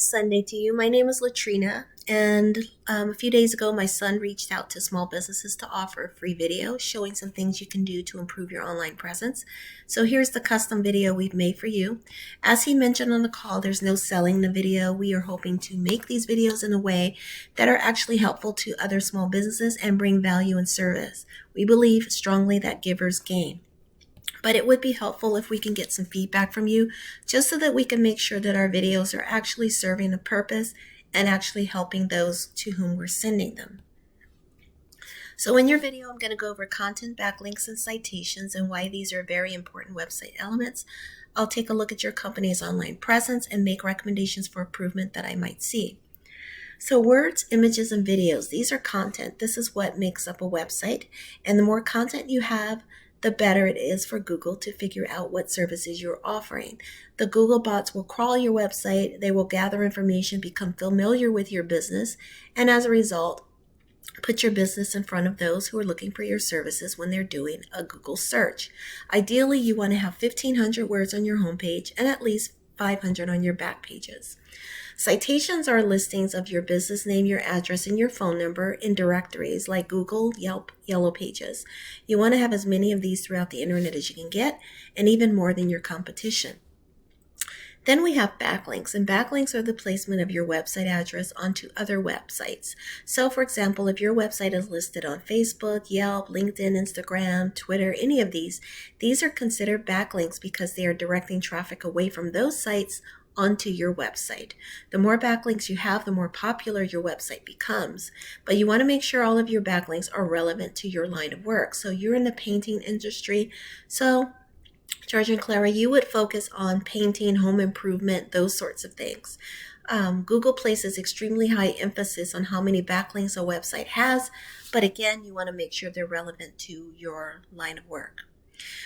Sunday to you. My name is Latrina, and a few days ago, my son reached out to small businesses to offer a free video showing some things you can do to improve your online presence. So here's the custom video we've made for you. As he mentioned on the call, there's no selling the video. We are hoping to make these videos in a way that are actually helpful to other small businesses and bring value and service. We believe strongly that givers gain. But it would be helpful if we can get some feedback from you just so that we can make sure that our videos are actually serving a purpose and actually helping those to whom we're sending them. So in your video, I'm going to go over content, backlinks, and citations and why these are very important website elements. I'll take a look at your company's online presence and make recommendations for improvement that I might see. So words, images, and videos, these are content. This is what makes up a website. And the more content you have, the better it is for Google to figure out what services you're offering. The Google bots will crawl your website, they will gather information, become familiar with your business, and as a result, put your business in front of those who are looking for your services when they're doing a Google search. Ideally, you want to have 1,500 words on your homepage and at least 500 on your back pages. Citations are listings of your business name, your address, and your phone number in directories like Google, Yelp, Yellow Pages. You want to have as many of these throughout the internet as you can get, and even more than your competition. Then we have backlinks, and backlinks are the placement of your website address onto other websites. So for example, if your website is listed on Facebook, Yelp, LinkedIn, Instagram, Twitter, any of these are considered backlinks because they are directing traffic away from those sites onto your website. The more backlinks you have, the more popular your website becomes. But you want to make sure all of your backlinks are relevant to your line of work. So you're in the painting industry. So George and Clara, you would focus on painting, home improvement, those sorts of things. Google places extremely high emphasis on how many backlinks a website has, but again, you want to make sure they're relevant to your line of work.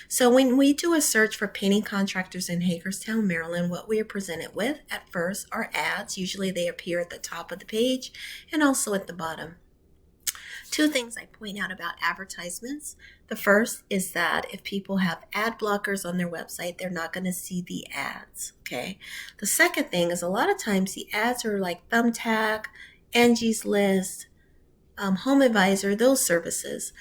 So when we do a search for painting contractors in Hagerstown, Maryland, what we are presented with at first are ads. Usually they appear at the top of the page and also at the bottom. Two things I point out about advertisements. The first is that if people have ad blockers on their website, they're not going to see the ads, okay? The second thing is a lot of times the ads are like Thumbtack, Angie's List, Home Advisor, those services.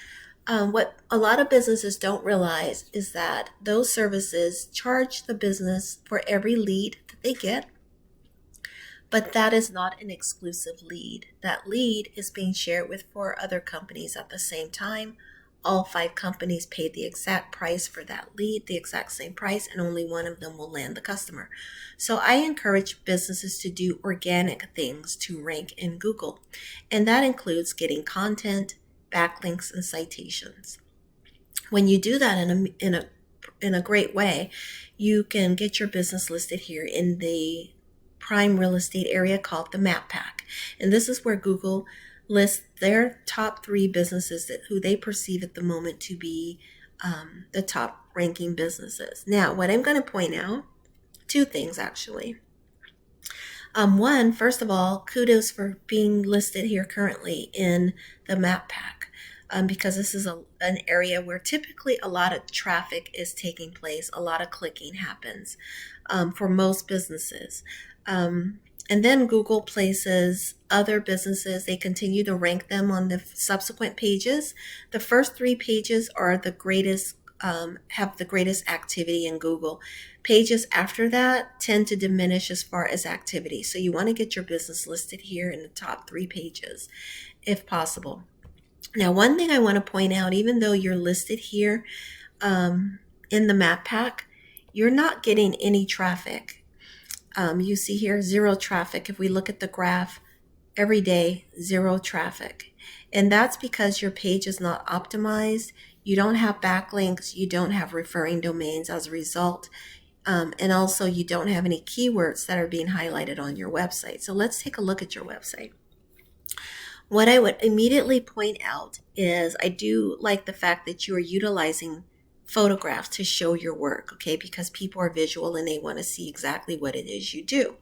What a lot of businesses don't realize is that those services charge the business for every lead that they get, but that is not an exclusive lead. That lead is being shared with 4 other companies at the same time. All 5 companies paid the exact price for that lead, the exact same price, and only one of them will land the customer. So I encourage businesses to do organic things to rank in Google, and that includes getting content, backlinks, and citations. When you do that in a great way, you can get your business listed here in the prime real estate area called the Map Pack. And this is where Google lists their top 3 businesses who they perceive at the moment to be the top ranking businesses. Now, what I'm going to point out, 2 things actually. One, first of all, kudos for being listed here currently in the Map Pack, because this is an area where typically a lot of traffic is taking place, a lot of clicking happens for most businesses. And then Google places other businesses. They continue to rank them on the subsequent pages. The first 3 pages are the greatest, have the greatest activity in Google. Pages after that tend to diminish as far as activity. So you want to get your business listed here in the top 3 pages if possible. Now, one thing I want to point out, even though you're listed here in the Map Pack, you're not getting any traffic. You see here 0 traffic. If we look at the graph, every day 0 traffic. And that's because your page is not optimized. You don't have backlinks. You don't have referring domains as a result. And also you don't have any keywords that are being highlighted on your website. So let's take a look at your website. What I would immediately point out is I do like the fact that you are utilizing photographs to show your work, okay? Because people are visual and they want to see exactly what it is you do,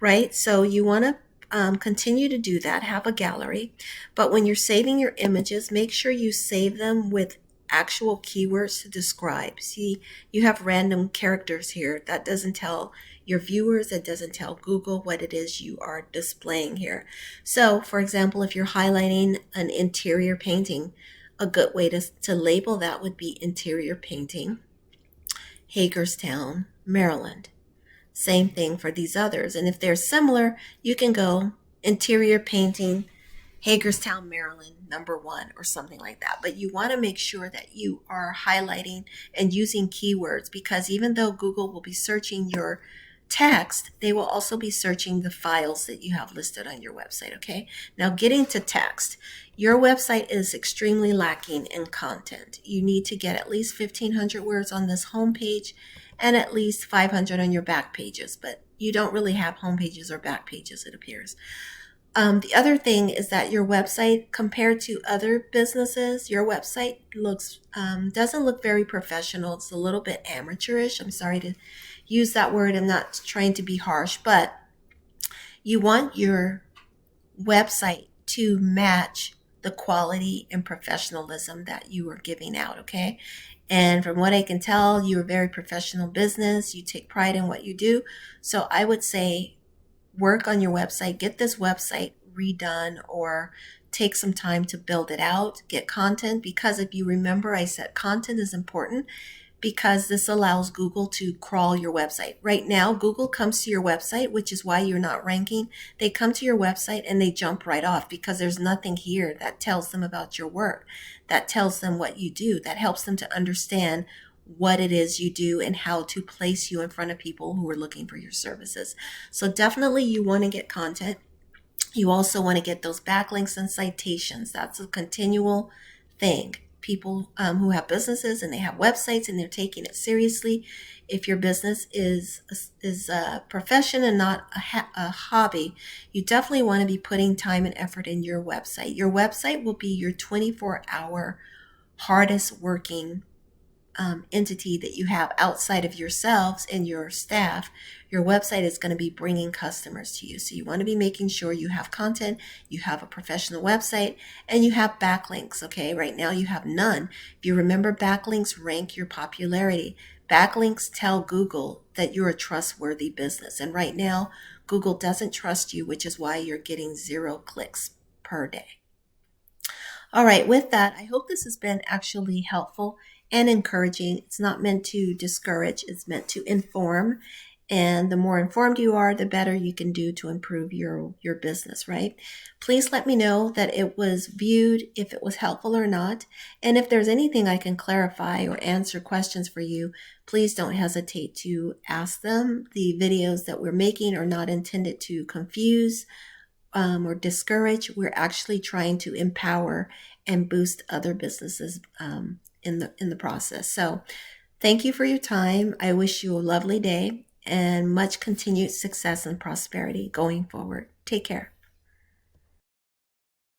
right? So you want to continue to do that, have a gallery, but when you're saving your images, make sure you save them with actual keywords to describe. See, you have random characters here. That doesn't tell your viewers, it doesn't tell Google what it is you are displaying here. So, for example, if you're highlighting an interior painting, a good way to label that would be interior painting, Hagerstown, Maryland. Same thing for these others. And if they're similar, you can go interior painting, Hagerstown, Maryland, #1 or something like that. But you want to make sure that you are highlighting and using keywords, because even though Google will be searching your text, they will also be searching the files that you have listed on your website. Okay. Now, getting to text, your website is extremely lacking in content. You need to get at least 1,500 words on this home page and at least 500 on your back pages, but you don't really have home pages or back pages, it appears. The other thing is that your website, compared to other businesses, your website looks doesn't look very professional. It's a little bit amateurish. I'm sorry to use that word. I'm not trying to be harsh, but you want your website to match the quality and professionalism that you are giving out, okay? And from what I can tell, you're a very professional business. You take pride in what you do. So I would say work on your website, get this website redone, or take some time to build it out, get content, because if you remember, I said content is important because this allows Google to crawl your website. Right now, Google comes to your website, which is why you're not ranking. They come to your website and they jump right off because there's nothing here that tells them about your work, that tells them what you do, that helps them to understand what it is you do and how to place you in front of people who are looking for your services. So definitely you want to get content. You also want to get those backlinks and citations. That's a continual thing. People who have businesses and they have websites and they're taking it seriously. If your business is a profession and not a hobby, you definitely want to be putting time and effort in your website. Your website will be your 24-hour hardest working entity that you have outside of yourselves and your staff. Your website is going to be bringing customers to you. So you want to be making sure you have content, you have a professional website, and you have backlinks. Okay, right now you have none. If you remember, backlinks rank your popularity. Backlinks tell Google that you're a trustworthy business. And right now, Google doesn't trust you, which is why you're getting 0 clicks per day. All right, with that, I hope this has been actually helpful and encouraging. It's not meant to discourage, it's meant to inform. And the more informed you are, the better you can do to improve your business, right? Please let me know that it was viewed, if it was helpful or not. And if there's anything I can clarify or answer questions for you, please don't hesitate to ask them. The videos that we're making are not intended to confuse or discourage. We're actually trying to empower and boost other businesses in the process. So thank you for your time. I wish you a lovely day and much continued success and prosperity going forward. Take care.